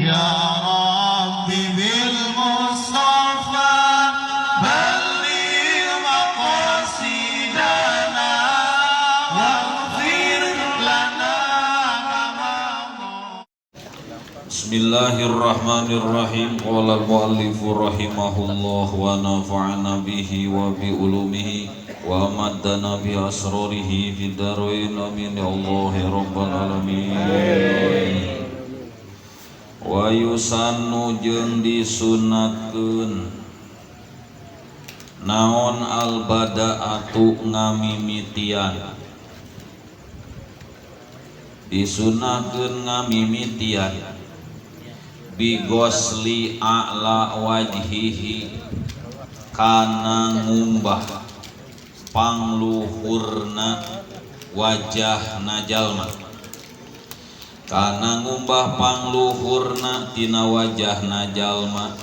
يا ربي بالمصطفى بلغ مقاصدنا واغفر لنا Bismillahirrahmanirrahim. Qala al-muallifu rahimahullah wa nafa'ana bihi wa bi ulumihi wa maddana bi asrarihi fid darain amin ya Allah ya rabbal alamin. Wa yusannu jeung disunatkeun naon al-bada'atu ngamimitian, disunatkeun ngamimitian bigosli a'la wajhihi kana ngumbah pangluhurna wajahna jalma, kana ngumbah pangluhurna tina wajahna jalma.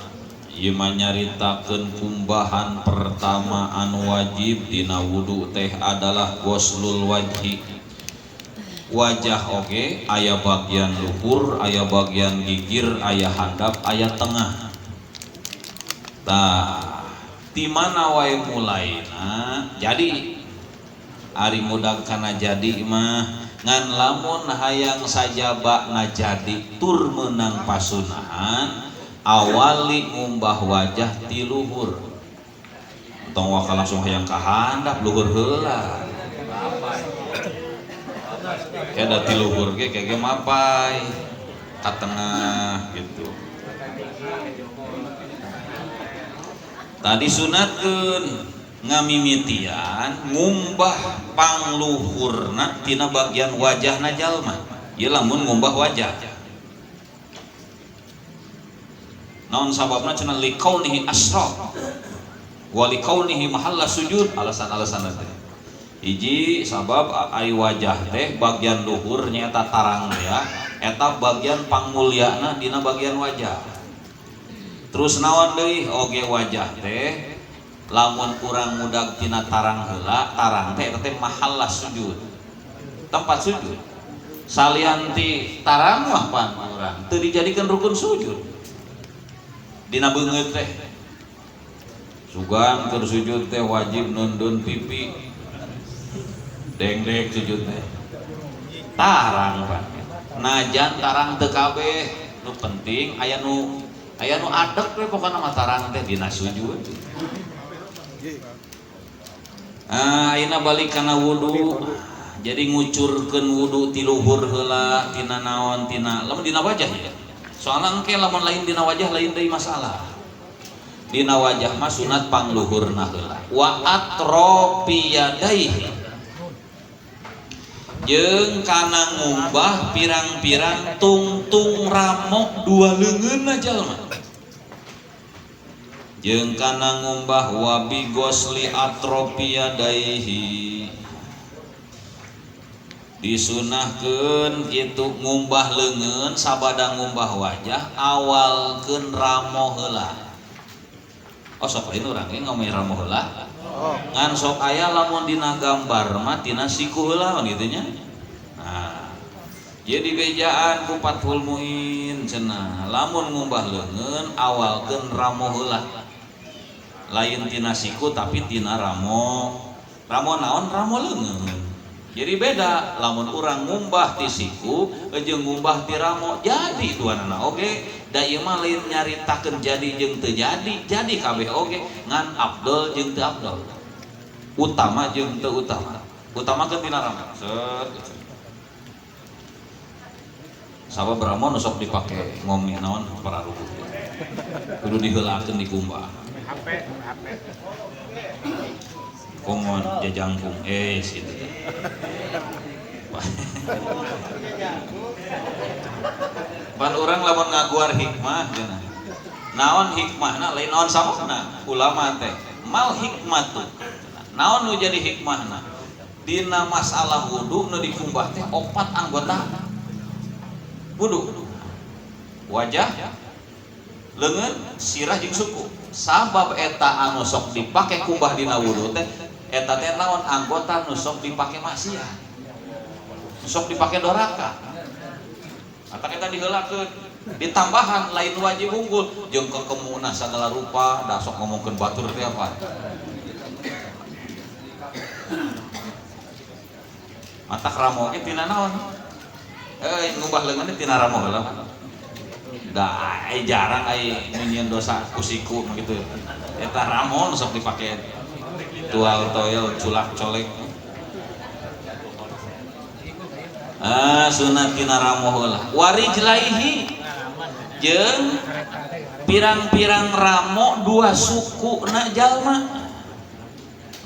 Ieu mah nyaritakeun kumbahan pertama anu wajib dina wudu teh adalah goslul wajhi. Wajah oge aya bagian luhur, aya bagian gigir, aya handap, aya tengah. Tah, di mana wae mulaina? Jadi ari mudag kana jadi mah ngan lamun hayang sajaba ngajadi tur meunang pasunahan awali ngumbah wajah ti luhur. Tong waka langsung hayang ka handap luhur heula. Kada ti luhur ge kege mapai ka tengah gitu. Tadi sunatkeun ngamimitian ngumbah pangluhurna tina bagian wajahna jalma. Ieu lamun ngumbah wajah. Naon sababna cenah liqaunihi asra wa liqaunihi mahalla sujud, alasan-alasan teh. Hiji sabab ai wajah teh bagian luhur nyaeta tarang ya, eta bagian pangmulyana dina bagian wajah. Terus naon deui oge wajah teh lamun kurang mudag tina tarang heula, tarang teh eta teh mahalla sujud, tempat sujud. Salian ti tarang mah pan urang teu dijadikeun rukun sujud. Dina beungeut teh sugan keur sujud teh wajib nundun pipi. Deng-deng sujud teh tarang Pak. Najan tarang teu kabeh, nu penting aya nu adek we pokona mah tarang teh dina sujud. Ayeuna balik kana wudu. Jadi ngucurkeun wudu ti luhur heula, tina naon tina lamun dina wajah ya. Soalna engke lamun lain dina wajah lain deui masalah. Dina wajah mah sunat pangluhurna heula. Wa atrofi yadaihi jeung kana ngumbah pirang-pirang tungtung ramok dua leungeunna jalma, jeung kana ngumbah wabi gosli atrofiyadaihi disunahkeun kitu ngumbah leungeun sabada ngumbah wajah awalkeun ramo heula. Oh sok lain urang ge ngomong ramo heula. Ngan sok aya lamun dina gambar mah tina siku heula kitu nya. Nah, jadi bejaan ku Fathul Muin cenah lamun ngumbah leungeun awalkeun ramo heula. Lain tina siku tapi tina ramo. Ramo naon? Ramo leungeun. Jadi beda lamun urang ngumbah ti siku jeung ngumbah ti ramo jadi duanana oge. Da ieu mah lain nyaritakeun jadi jeung teu jadi kabeh oge ngan afdol jeung teu afdol. Utama jeung teu utama. Utamakeun tina ramo. Sabab ramo nu sok dipake ngomi naon para rukuh. Kudu diheulakeun dikumbah. Komon jajangkung gitu. Pan urang lamun ngaguar hikmah cenah. Naon hikmahna lain naon sababna? Ulama teh mal hikmatu. Naon nu jadi hikmahna? Dina masalah wudu nu dikumbah teh 4 anggota wudu. Wajah, leungeun, sirah jeung suku. Sabab eta anu sok dipake kumbah dina wudu teh eta teh naon anggota nu sok dipake maksiat. Sok dipake doraka. Eta kita diheulakeun. ditambahan lain wajib unggul jeung kekemuna segala rupa da sok ngomongkeun batur teh apa mata ramo ge tina naon ngubah leungeun tina ramo heula da jarang ai nyieun dosa kusiku gitu eta ramo sok dipake tual toyol culak colek sunat tina ramo heula warijlaihi jeung pirang-pirang ramo dua suku na jalma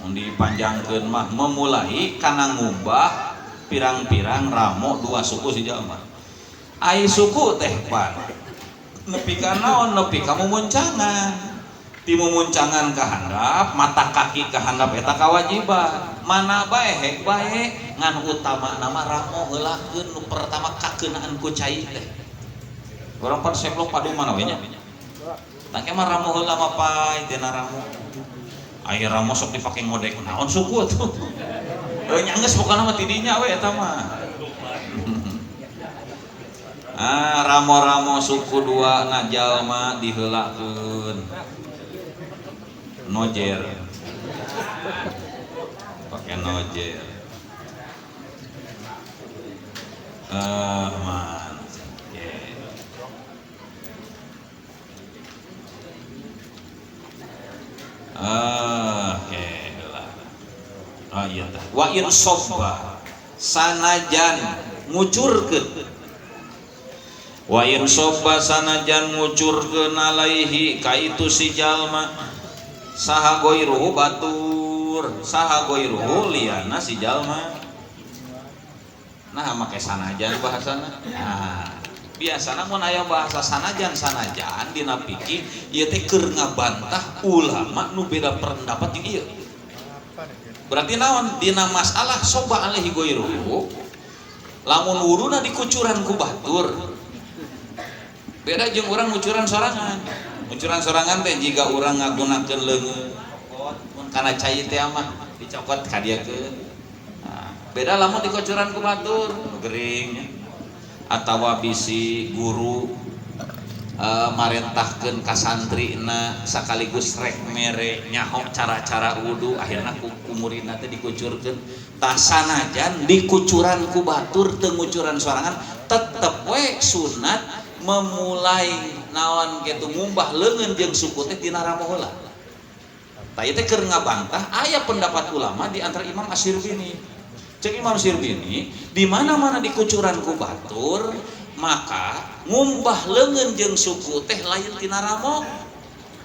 dipanjangkeun mah memulai kana ngubah pirang-pirang ramo dua suku si jalma ai suku teh pan nepi ka naon nepi ka mumuncangan ti mumuncangan ka handap mata kaki ka handap eta kawajiban mana bae hek bae ngan utama nama ramo heulakeun nu pertama kakeunaan ku cai teh urang pan seblok padu mana we nya tangke mah ramo heula mah pae tina ramo aya ramo sok dipake ngodek naon suku tuh nyangges pokona mah tidinya we eta mah ramo-ramo suku dua na jalma diheulakeun nojer pakai nojer man iya tah wa in sobba sanajan ngucurkeun wa in sobba sanajan ngucurkeun alaihi ka itu si jalma saha goiruhu batur saha goiruhu liana si jalma nah make sanajan bahasana biasana mun aya bahasa sanajan dina fikih ieu teh keur ngabantah ulama nu beda pendapat jeung ieu berarti naon dina masalah soba alaihi goiruhu lamun wuruna dikucuran ku batur beda jeung urang ngucuran sorangan teh jika urang ngagunakeun leungeun mun kana cai teh mah dicokot ka dieukeun beda lamun dikucuran ku batur gering atawa bisi guru marentahkeun ka santrina sakaligus rek mere nyaho cara-cara wudu akhirna ku muridna teh dikucurkeun tah sanajan dikucuran ku batur teu ngucuran sorangan tetep we sunat memulai naon kitu ngumbah leungeun jeung suku teh tina ramo heula tah ieu teh keur ngabantah aya pendapat ulama di antara Imam Asy-Syirbini cek Imam Syirbini di mana-mana dikucuran ku batur maka ngumbah leungeun jeung suku teh lain tina ramo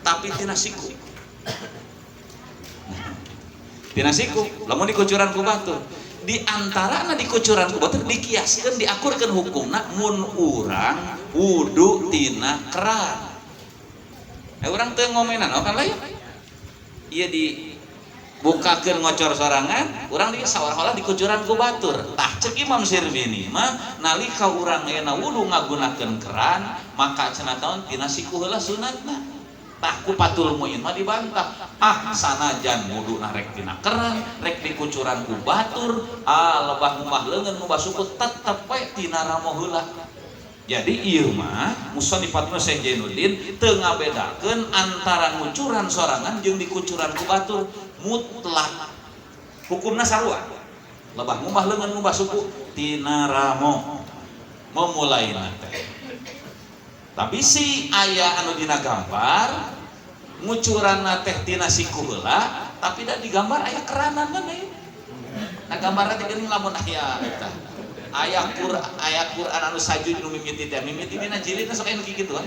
tapi tina siku lamun dikucuran ku batur di antarana dikucuran ku batur dikiaskeun diakurkeun hukumna mun urang wudu tina keran urang teu ngomenan kan lain ieu di bukakeun ngocor sorangan urang di sawarha dikucuran ku batur tah ceuk Imam Syirbini mah nalika urang ayeuna wudu ngagunakeun keran maka cenah taun tina siku heula sunatna tah ku patul muin mah dibantah sanajan wuduna rek tina keran rek dikucuran ku batur lebah ngumbah leungeun ngumbah suku tetep we tina ramo heula jadi ieu mah musannifna Syekh Jainuddin teu ngabedakeun antara ngucuran sorangan jeung dikucuran ku batur mutlak hukumna sarua lebah ngumbah leungeun ngumbah suku tina ramo memulaina teh tapi si aya anu dina gambar ngucuranna teh tina siku heula tapi da digambar aya keranan kan ieu nah gambarna teh geuning lamun aya eta aya Quran anu sajud nu mimiti teh mimiti dina jilidna sok aya nu kitu kan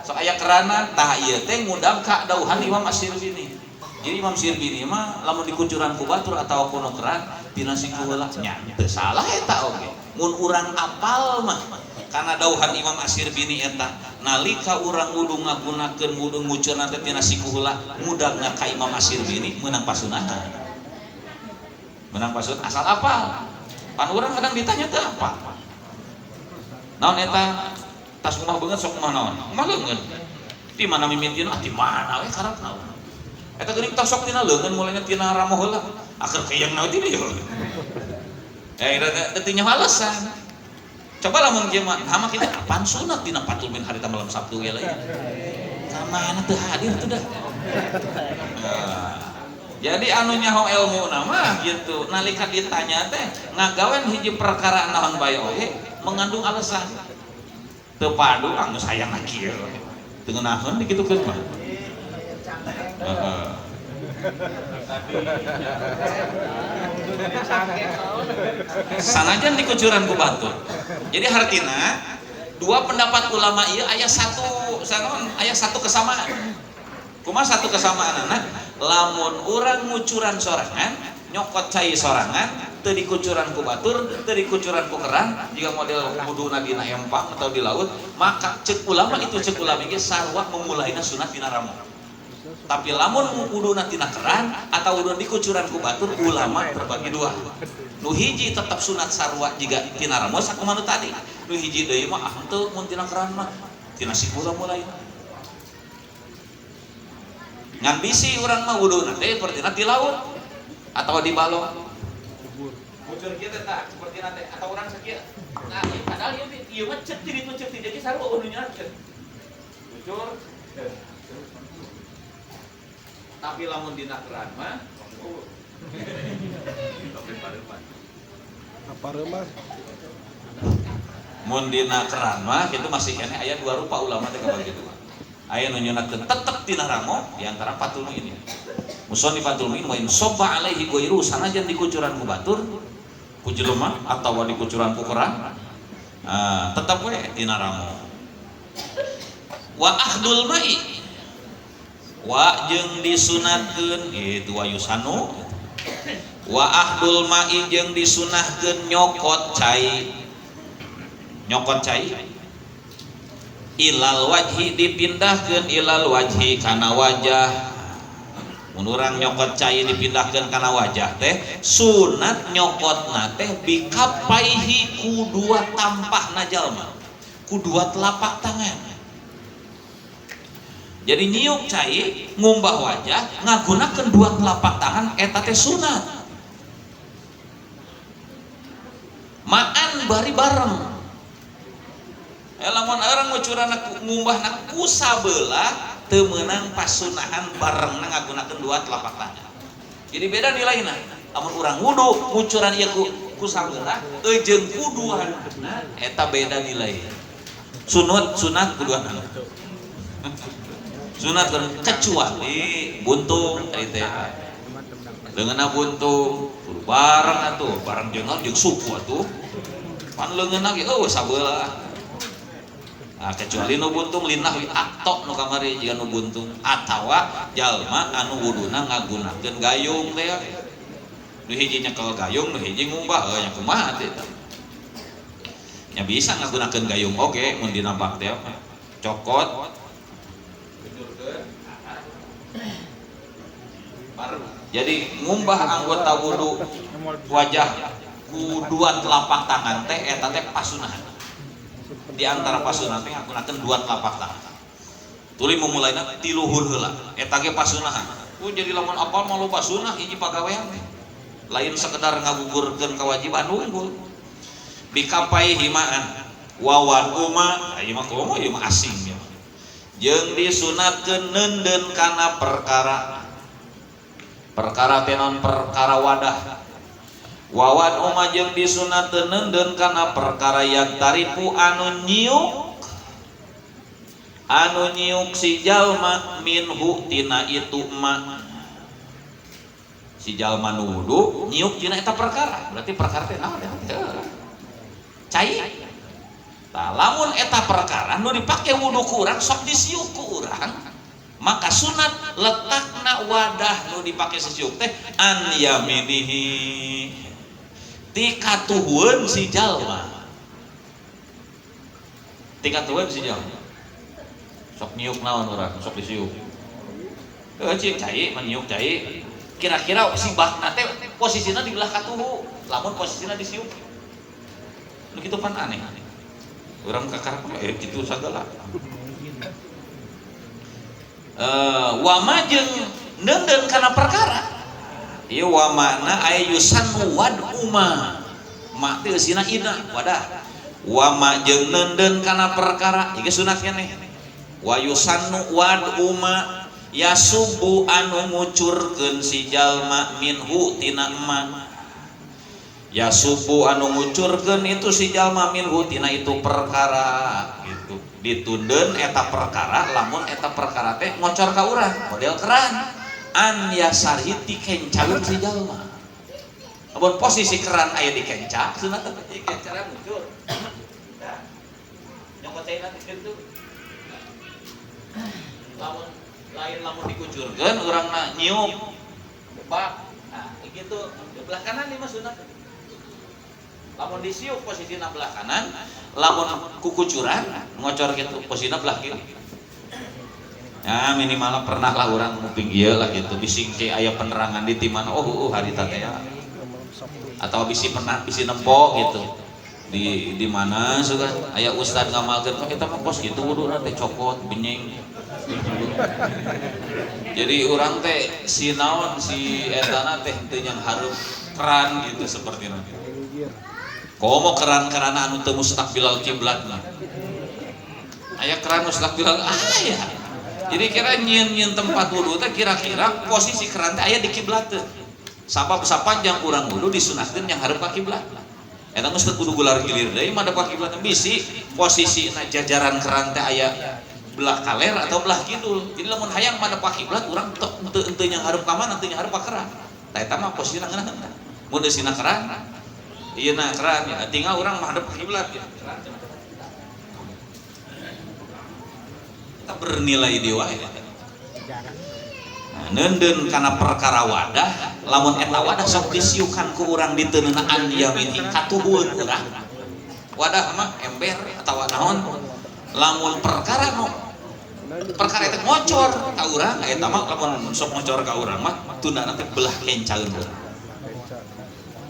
sok aya keranan tah ieu teh ngundang ka dauhan Imam Asy-Syirbini jadi Imam Syirbini mah lamun dikucuran ku batur atawa ku keran tina siku heula nya teu salah eta oge mun urang apal mah karena dauhan Imam Asy-Syirbini eta nalika urang wudu ngagunakeun wudu ngucurna teh tina siku heula mudahna ka Imam Asy-Syirbini meunang pasunahan asal apa pan urang kadang ditanya teu apa naon eta tas rumah banget sok mah naon mah leungeun di mana mimitina di mana we karep naon eta geuning tos sok tina leungeun mulanya tina ramo heula akeur kayang naon ti dieu ira teh teu nya alasan Coba lamun kieu mah hama kita apaan sunat dina patul min harita malam Sabtu ge lain. Kamana teu hadir teh dah. Jadi anu nyaho ilmu nama gitu nalika ditanya teh ngagawen hiji perkara naon bae oge mengandung alasan. Teu padu anu sayang kieu. Teu ngeunaheun dikitukeun mah. Sanajan dikucuran ku batur. Jadi hartina dua pendapat ulama ieu aya satu kesamaan. Kumaha satu kesamaan anak? Lamun urang ngucuran sorangan, nyokot cai sorangan, teu dikucuran ku batur, teu dikucuran ku kerang, jika model wuduna dina empang atau di laut, maka cek ulama ge sarua memulaina sunat dina ramo. Tapi lamun wuduna tina keran atau wuduna dikucuran ku batur ulama berbagi dua. Nu hiji tetap sunat sarua jiga tina ramo sakumaha nu tadi. Nu hiji deui mah teu mun tina keran mah tina sikula mulai. Ngan bisi urang mah wuduna teh pertina di laut atau di balong. Kucur kieu teh tah sepertina teh atau urang sakieu. Nah, padahal ieu mah cek ti ditu cek ti jadi sarua kudu nyakeun. Kucur tapi lamun dina keran mah apa remah mun dina keran mah kitu masih keneh aya dua rupa ulama teh kabagi dua. Aya nu nyunatkeun tetep dina ramo di antara patul ini. Muson di patul ini wa in sobba alaihi ghairu sanajan dikucuran ku batur ku jelema atawa dikucuran ku keran. Tetep we dina ramo. Wa akhdul mai wa jeung disunatkeun itu wayusanu wa ahdul ma'i jeung disunahkeun nyokot cai ilal wajhi dipindahkeun ilal wajhi kana wajah mun urang nyokot cai dipindahkeun kana wajah teh sunat nyokotna teh bikapaihi ku dua tampahna jalma ku dua telapak tangan. Jadi nyiuk cai ngumbah wajah ngagunakeun dua telapak tangan eta teh sunat. Maan bari bareng. Lamun urang ngucurana ngumbahna ku sabeula teu meunang pasunahan bareng ngagunakeun dua telapak tangan. Jadi beda nilainya. Lamun urang wudu ngucuran ieu ku sabeula jeung ku duana eta beda nilai. Sunat kuduana. Sunat kecuali buntung tadi teh leungeunna buntung kudu bareng atuh bareng jeung suku atuh pan leungeunna ge sabeula kecuali nu buntung linah wi aktok nu kamari jiga nu buntung atawa jalma anu wuduna ngagunakeun gayung teh nu hiji nyekel gayung nu hiji ngumbah nya kumaha teh nya bisa ngagunakeun gayung oge mun dina bak teh cokot. Jadi ngumbah anggota wudu wajah ku dua telapak tangan teh eta teh pasunahan. Di antara pasunahan teh ngagunakeun dua telapak tangan. Tuluy memulaina ti luhur heula eta ge pasunahan. Jadi lamun apal mah loba sunah hiji pagawean teh. Lain sekedar ngagugurkeun kewajiban unggul. Bikapai himaan wawan uma ieu mah komo ieu mah asing ya. Jeung disunatkeun neundeun kana perkara tenon perkara wadah wawan uma jeung disunatkeun neundeun kana perkara yang taripu anu nyiuk si jalma minhu tina itu ma si jalma nu wudu nyiuk tina eta perkara berarti perkara teh naon cai tah lamun eta perkara nu dipake wudu ku urang sok disiuk ku urang maka sunat letakna wadah nu dipake sesiuk teh an yaminihi ti katuhun si jalma sok nyiuk naon urang sok disiuk cik cai meniuk cai kira-kira si bakna teh posisina di belah katuhu lamun posisina disiuk nu kitu pan aneh urang kakarep kitu sagala wama jeung neundeun kana perkara ieu wamana aya yusannu wad umma ma teu sina ina wadah wama jeung nenden kana perkara ieu sunat keneh wa yusannu wad uma yasubu anu ngucurkeun si jalma minhu tina emak yasubu anu ngucurkeun itu si jalma minhu tina itu perkara gitu ditundeun eta perkara lamun eta perkara teh ngocor ka urang model keran an yasari ti kencaeun si jalma amun posisi keran aya di kenca sunat teh kencaran ngucur nyokotena kitu lamun lain lamun dikucurkeun urangna nyium bak nah kitu belah kanan nih mah sunat lamun disiuk posisina belah kanan lamun kukucuran ngocor kitu posisina belah kiri ya minimal pernah lah urang nguping ieu lah gitu bising ke aya penerangan di timana harita teh atau bisi pernah bisi nempo gitu di mana suka aya ustad ngamalkeun kita mah kos gitu wudu teh cokot benyeng jadi orang teh si naon si etana teh teu yang harum keran gitu seperti nanti komo keran-keran anu teu mustaqbilal kiblat mah aya keran mustaqbilal aya jadi kira nyieun tempat wudu teh kira-kira posisi keran teh aya di kiblat teh sabab sapanjang urang wudu disunatkeun yang hareup ka kiblat eta geus teu kudu gular gilir deui mah ka kiblat bisi posisina jajaran keran teh aya belah kaler atau belah kidul jadi lamun hayang madep ka kiblat urang teu yang hareup ka mana teu yang hareup ka keran tah eta mah posisina ngeunaheun tah mun deusina keran ieu na keran ya tinggal urang madep ka kiblat ya eta bernilai di wae nenden kana perkara wadah lamun eta wadah sok disiukan ku urang diteunaan yamini katubueun urang wadah mah ember atawa naon lamun perkara itu ngocor ka urang eta mah lamun sok ngocor ka urang mah tundana teh belah kencaeun urang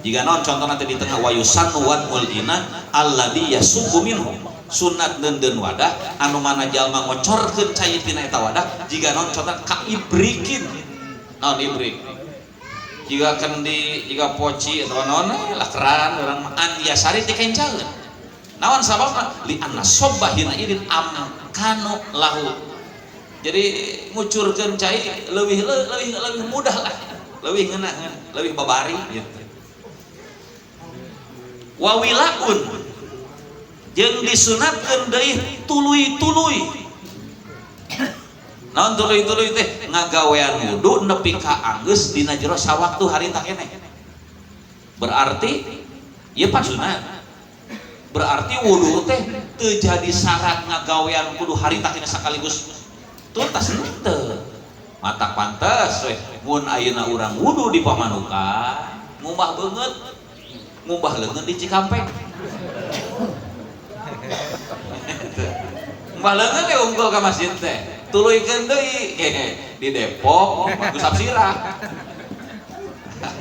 jiga naon contohna teh di tengah wayusan wan mulina alladzi yasubu minhu sunat nenden wadah anu mana jalma ngocorkeun cai tina eta wadah jiga naon contohna ka ibrikin naon ibrik jiga kendi jiga poci atau naon lah keran urang mah an yasari teh kencaeun naon sababna li anna sobbahina idin amkanu lahu jadi ngucurkeun cai leuwih mudah lah leuwih ngeuna leuwih babari gitu wa wilaun jeung disunatkeun deui tuluy-tuluy naon tuluy-tuluy teh ngagawean wudu nepi ka anggeus dina jero sawaktu harita keneh berarti ieu pan sunat berarti wudu teh teu jadi syarat ngagawean kudu harita keneh sakaligus tuntas teu matak pantes we mun ayeuna urang wudu di Pamanukan ngumbah beungeut ngumbah leungeun di Cikampek ngumbah leungeun teh unggul ka masjid teh tuluykeun deui di Depok Gus Absirah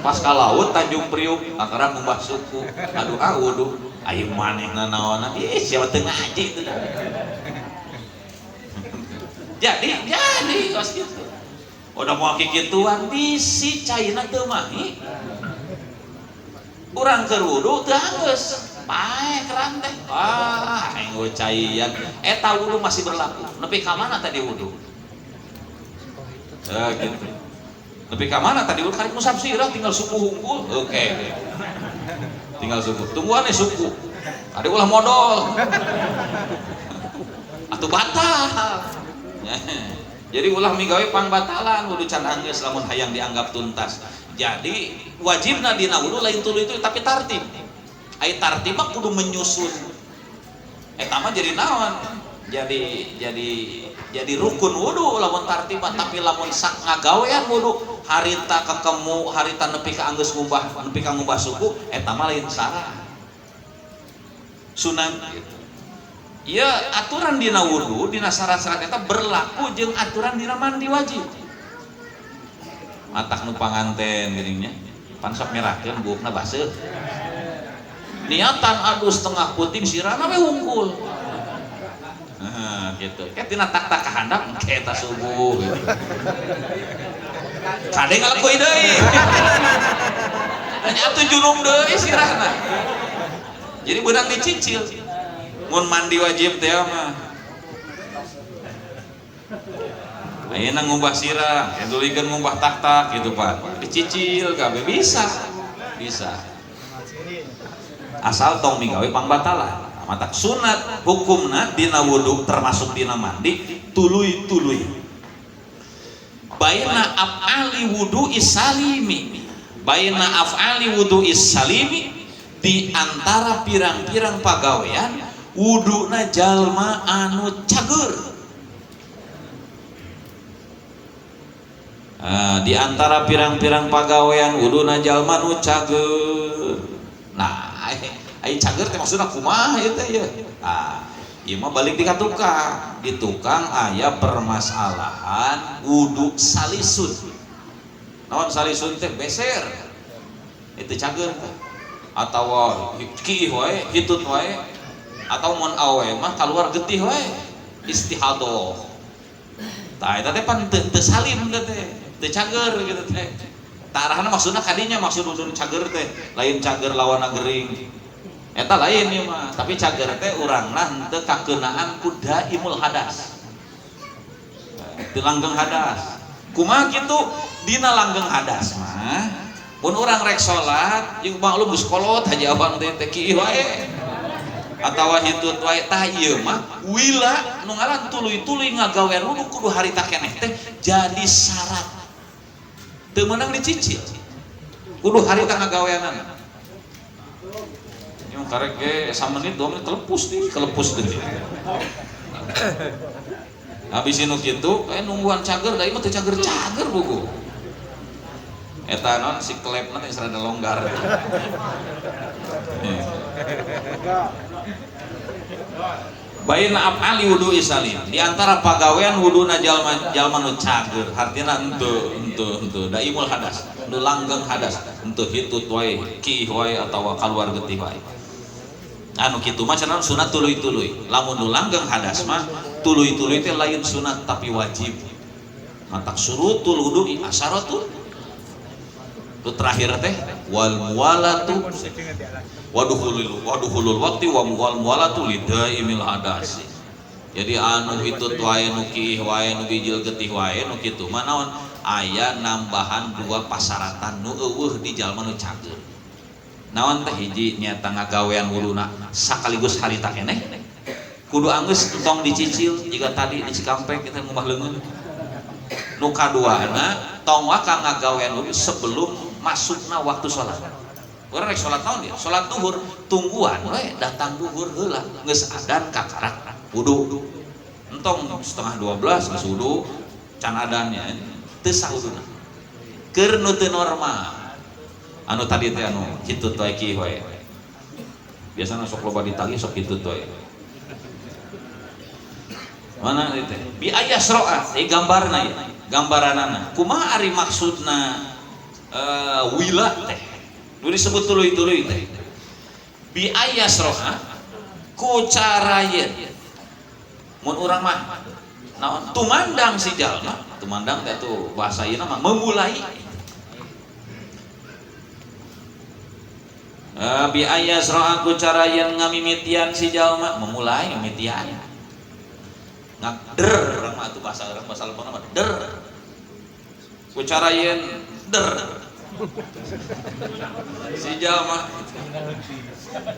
pas ka laut Tanjung Priuk akhirnya ngumbah suku aduh wudu ayo manehna naonna siapa teu ngaji itu dah jadi kos gitu udah mau kikituan bisi caina teu mahi urang keur wudu teu anggeus pae keran teh enggo caian eta wudu masih berlaku nepi ka mana tadi wudu gitu nepi ka mana tadi wudu karek musab sirah tinggal suku hungkul oke. Tinggal suku tungguan suku ada ulah modal atau batal jadi ulah migawe pangbatalan wudu can anggeus lamun hayang dianggap tuntas jadi wajibna dina wudu lain tuluy itu tapi tartib ai tartib mah kudu menyusun eta mah jadi naon jadi rukun wudu lamun tartib tapi lamun sak ngagawean wudu harita kekemu harita nepi ka anggeus ngumbah suku eta mah lain syarat sunan gitu. Ya aturan dina wudu dina syarat-syarat eta berlaku jeung aturan dina mandi wajib matak nu panganten geuning nya pan sok merahkeun buukna baseuh niatan aduh setengah puting sirana we hungkul gitu kayak tina tak kahandap kayak eta subuh gitu kade ngalekuy deui nya atuh junung deui sirahna jadi beunang dicicil mun mandi wajib teh mah ayeuna ngumbah sirah edulikeun ngumbah tak-tak gitu Pak dicicil kabeh bisa asal tong migawe pangbatalan matak sunat hukumna dina wudu termasuk dina mandi tuluy baina af'ali wudu isalimi baina af'ali wudu isalimi di antara pirang-pirang pagawean wuduna jalma anu cager. Di antara pirang-pirang pagawean wuduna jalma anu cager. Nah, ai cager teh maksudna kumaha ieu teh ya? Ieu mah balik di tukang. Di tukang aya permasalahan wudu salisun. Naon salisun teh beser. Itu cager teh. Atawa kiih wae, hitut wae. Atau mun awe mah keluar getih wae. Istihadoh. Tah eta teh pan teu salim teh. Teu cager gitu teh. Tarahna maksudna kadinya maksud udun cager teh lain cager lawana gering. Eta lain ieu mah, tapi cager teh urangna henteu kakeunaan ku daimul hadas. Teu langgeng hadas. Kumaha kitu dina langgeng hadas mah mun urang rek salat jeung maklum geus kolot haja abang teh kieu wae. Atawa hitut wae tah ieu mah wila nu ngaran tuluy-tuluy ngagawean wudu kudu harita keneh teh jadi syarat. Teu meunang dicicil. Kudu harita ngagaweanan. Yang karek ge 1 menit 2 menit kelepus deui. Habis nu kitu nungguan cager da ieu mah teu cager buku. Eta non si klepna teh rada longgar. Baina af'ali wudu isalim di antara pagawean wuduna jalma nu cager artina henteu daimul hadas nu langgeng hadas henteu hitut wae kiih wae atawa kaluar getih wae anu kitu mah cenah sunat tuluy-tuluy lamun nu langgeng hadas mah tuluy-tuluy teh lain sunat tapi wajib matak surutul wudu'i asyaratun tu terakhir teh wal muwalatu waduhulul waqti wa muwalatu lidaimil hadas. Jadi anu hitut wae nu kiih wae nu bijil getih wae nu kitu mah naon aya nambahan 2 pasaratan nu eueuh di jalma nu cager. Naon teh hiji nyata ngagawean wuduna sakaligus harita keneh kudu anggeus tong dicicil jika tadi di Cikampek kita ngumah leungeun. Nu kaduana tong wa ka ngagawean wudu sebelum masukna waktu sholat. Orang rek sholat naon dia? Sholat duhur tungguan we datang duhur heula geus adan kakarak wudu. Entong setengah 12 geus wudu can adannya teu sah wuduna. Keur nu teu normal. Anu tadi teh anu kitu teh kieu we. Biasana sok loba ditagih sok kitu teh. Mana ieu teh? Bi ayasroa gambarna ieu. Gambaranana. Kumaha ari maksudna wila teh nu disebut tuluy-tuluy teh bi ayasroha ku carayeun mun urang mah naon tumandang si jalma tumandang teh tuh bahasa ieu mah memulai bi ayasroha ku carayeun ngamimitian si jalma memulai mimitian ngder urang mah atuh bahasa urang bahasa lepona mah der ku carayeun der si jalma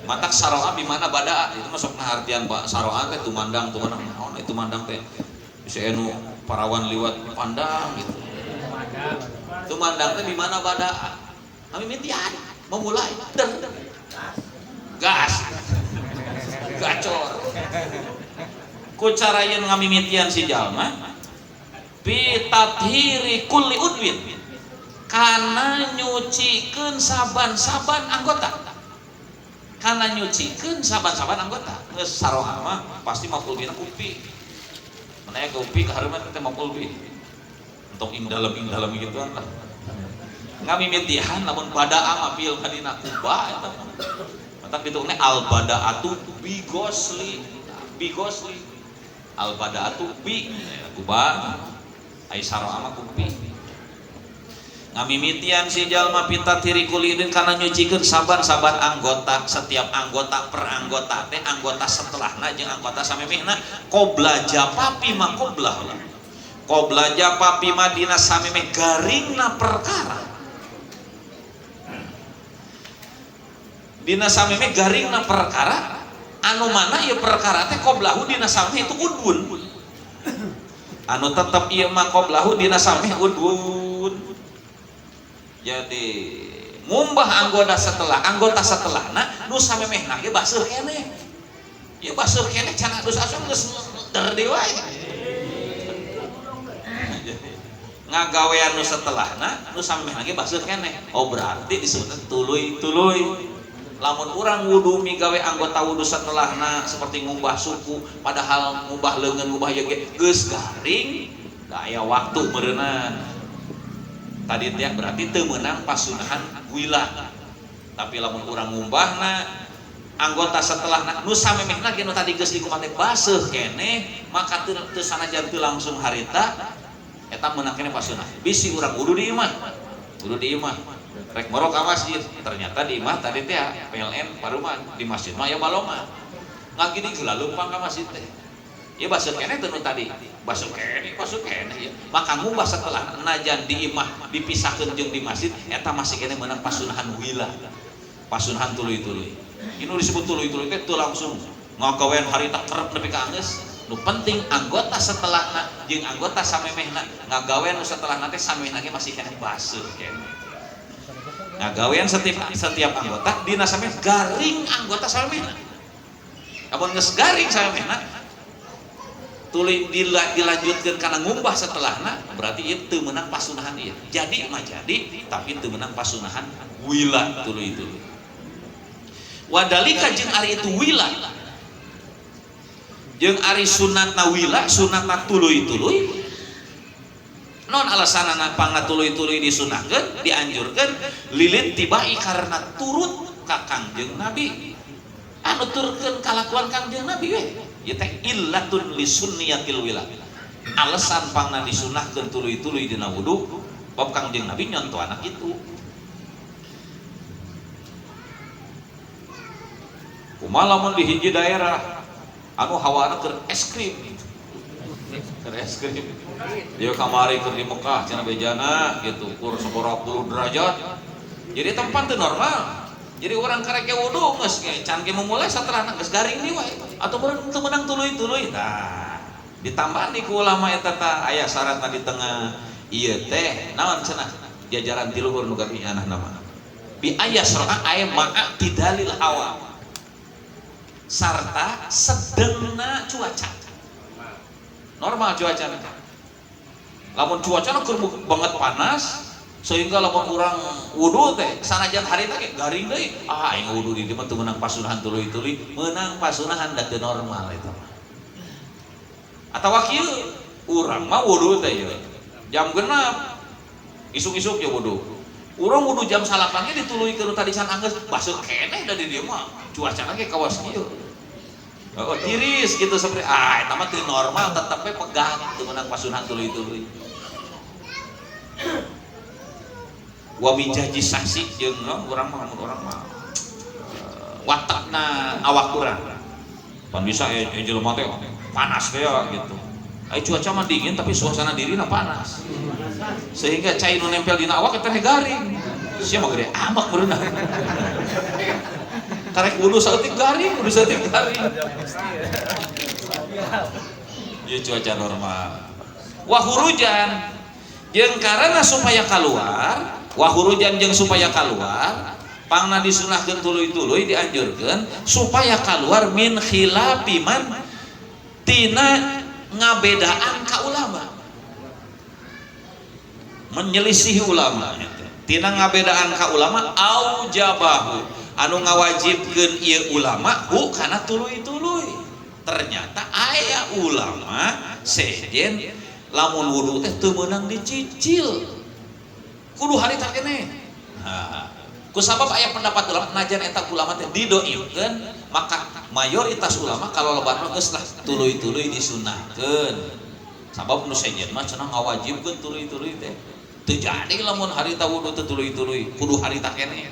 matak saroa di mana badaa itu masuk artian Pak saroa teh tumandang naon itu mandang teh si anu parawan liwat pandang gitu tumandang teh di mana badaa kami mitian memulai der gas gacor ku carayeun ngamimitian si jalma bi tathiri kulli udwin karena nyucikeun saban-saban anggota geus saroha mah pasti maful bina kupi mana ya kupi kahareuman teh maful bi entong ing dalem gituan lah ngamimitihan lamun badaa mah fil hadina kuba eta matak ditungna al badaatu bigosli al badaatu bi kuba ai saroha mah kupi ngamimitian si jalma pita tiri kulidin karena nyucikeun saban-saban anggota, setiap anggota per anggota teh anggota setelahna jeung anggota samemehna qobla japapi mah qoblah lah qobla japapi mah dina samemeh garingna perkara dina samemeh garingna perkara anu mana ieu perkara teh qoblahu dina samemeh itu udwun anu tetep ieu mah qoblahu dina samemeh udwun. Jadi ngumbah anggota setelahna nu samemehna ge baseuh keneh. Ya baseuh keneh can dus asup geus derdi wae. Ngagawean nu setelahna nu samemehna ge baseuh keneh. Oh berarti disebut tuluy-tuluy. Lamun urang wudu migawe anggota wudu setelahna seperti ngumbah suku padahal ngumbah leungeun ngumbah ieu ge geus garing, da aya waktu meureunna. Tadi teh berarti teu meunang pasunahan wilah. Tapi lamun urang ngumbahna anggota setelahna nu samemehna ge nu tadi geus dikumat teh baseuh keneh, maka teu sanajan teu langsung harita eta meunang keneh pasunah. Bisi urang wudu di imah. Wudu di imah. Rek moro ka masjid, ternyata di imah tadi teh PLN paruman, di masjid mah ya baloma. Ngagini geula leumpang ka masjid teh. Ya basuh keneh teu nu tadi basuh keneh ya. Maka ngubah setelah najan di imah dipisahkeun jeung di masjid eta masih keneh meunang pasunahan wilah. Pasunahan tuluy-tuluy. Inu disebut tuluy-tuluy teh teu langsung ngagawean harita kerep nepi ka geus. Nu penting anggota setelahna jeung anggota samemehna ngagawean nu setelahna teh samemehna ge masih keneh basuh keneh. Ngagawean setiap anggota dina samemeh garing anggota samemehna. Amun geus garing samemehna tuluy dilanjutkeun kana ngumbah setelahna berarti ieu teu meunang pasunahan ieu. Jadi mah jadi tapi teu meunang pasunahan wilah tuluy-tuluy. Wadalika jeung ari itu wilah. Jeung ari sunatna wilah, sunatna tuluy-tuluy. Non alasanana pangna tuluy-tuluy disunahkeun, dianjurkeun lilit tibai karena turut ka Kangjeng Nabi. Anu turutkeun kalakuan Kangjeng Nabi we. Ieu teh illatun li sunniyatil wilah. Alasan pangna disunahkeun tuluy-tuluy dina wudu bab Kangjeng Nabi nyontohana kitu. Kumaha lamun di hiji daerah anu hawana keur es krim. Keur es krim. Ieu kamari keur di Mekah cenah bejana gitu, kur 10 derajat. Jadi tempat teu normal. Jadi orang karek wudu geus ge can ge memulai saterana geus garing deui wae atau teu meunang tuluy-tuluy. Tah ditambahan di ku ulama eta tah aya syaratna di tengah ieu teh naon cenah jajaran ti luhur nu gapihanna nama bi ayasra aya ma'a tidalil hawa sarta sedengna cuaca normal cuacana. Lamun cuacana keur banget panas sehingga lamun urang wudu teh sanajan harita ge garing deui aing wudu di dieu mah teu meunang pasunahan tuluy-tuluy meunang pasunahan da teu normal eta mah atawa kieu urang mah wudu teh ye jam 6 isuk-isuk ya wudu urang wudu jam 8 ge dituluykeun tadi can anggeus basuh keneh da di dieu mah cuacana ge kawas kieu oh tiris gitu seperti eta mah teu normal tetep we pegat teu meunang pasunahan tuluy-tuluy. Wa mijaji saksi jeung urang mah watakna awak urang pan bisa jelema teh panas teh gitu. Ai cuaca mah dingin tapi suasana dirina panas. Sehingga cai nu nempel dina awak teh garing. Sia mah gede amak beunang. Karek wudu saeutik garing, wudu saeutik garing. Ieu cuaca normal. Wa hurujan jeung karena supaya keluar wahurujan jeung supaya keluar pangna disunahkeun tuluy-tuluy dianjurkeun supaya keluar min khilafi man tina ngabedaan ka ulama menyelisihi ulama tina ngabedaan ka ulama aujabahu anu ngawajibkeun ieu ulama hu kana tuluy-tuluy. Ternyata aya ulama sejen lamun wudu teh teu meunang dicicil kudu harita keneh. Nah, kusabab aya pendapat ulama najan eta ulama teh didoimkeun maka mayoritas ulama kalau lebat mah geus lah tuluy-tuluy disunahkeun. Sabab nu sejen mah cenah ngawajibkeun tuluy-tuluy teh terjadi lamun harita wudu teu tuluy-tuluy kudu harita keneh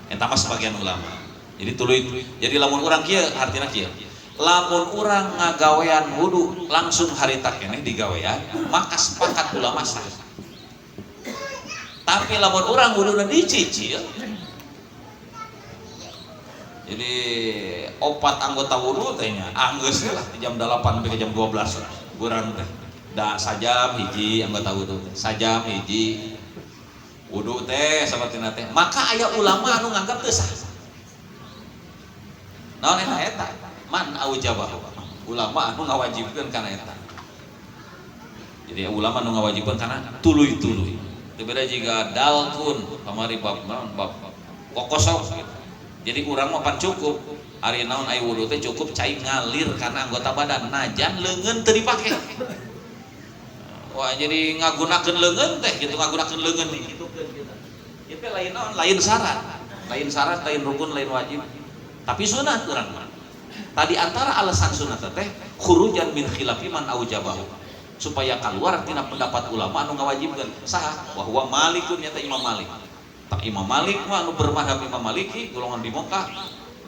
eta mah sebagian ulama. Jadi tuluy, jadi lamun urang kieu artina kieu, lamun urang ngagawean wudu langsung harita keneh digawean maka sepakat ulama sah. Tapi lamun urang wuduna dicicil, jadi opat anggota wudu tehnya anggeus lah di jam 8 sampai ke jam 12 lah urang teh da sajam hiji anggota wudu sajam hiji wudu teh sabatina teh maka aya ulama anu nganggap teu sah. Naon eta man aujabah ulama anu ngawajibkeun kana eta. Jadi ulama anu ngawajibkeun kana tuluy-tuluy. Teu beda jiga dalkun pamari bab kokosok gitu. Jadi urang mah pan cukup ari naon aya wudu teh cukup cai ngalir kana anggota badan najan leungeun teu dipake. Wah jadi ngagunakeun leungeun teh gitu ngagunakeun leungeun dihitukeun kita. Ieu teh lain naon lain syarat, lain rukun, lain wajib. Tapi sunat urang mah. Tadi antara alasan sunat teh khurujan min khilafi man aujabahu. Supaya keluar tina pendapat ulama anu ngawajibkeun. Saha? Wa huwa Malikun nya teh Imam Malik. Tak Imam Malik mah anu bermadhab Imam Maliki golongan di Mekah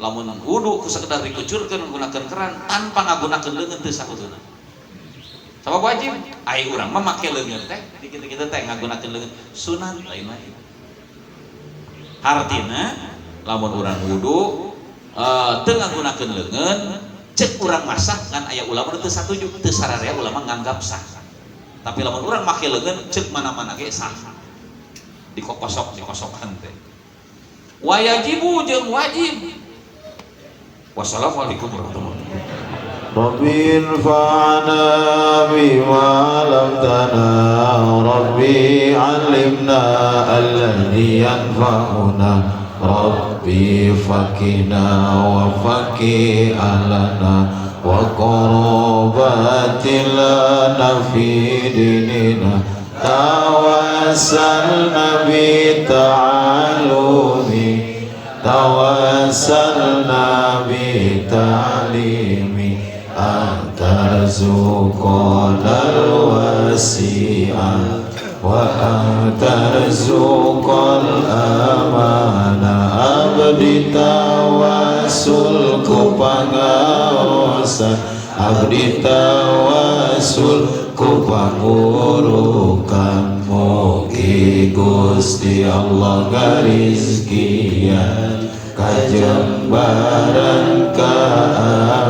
lamun wudu ku sakedar dikucurkeun nggunakeun keran tanpa ngagunakeun leungeun teu sakutuna. Sabab wajib ai urang mah make leungeun teh dikit-dikit teh ngagunakeun leungeun sunat lain-lain. Artina lamun urang wudu teu ngagunakeun leungeun cek urang masah ngan aya ulama teu satuju teu sararea ulama nganggap sah. Tapi lamun urang make leungeun cek mana-mana ge sah. Dikosokan teh. Wajibu jeung wajib. Wassalamualaikum warahmatullahi wabarakatuh. Rabbi infa'na bima 'allamtana Rabbi 'allimna alladhi yanfa'una Rabbi fakina wa faqih alana wa qurbatil lana fi dinina tawassalna bi ta'alumi tawassalna bi ta'limi antarzuqal wasi'ah wa antarzuqal amana abdi tawassul ku pangaosan abdi tawassul ku pangurukan mugi Gusti Allah garizkian kajembaran keamanan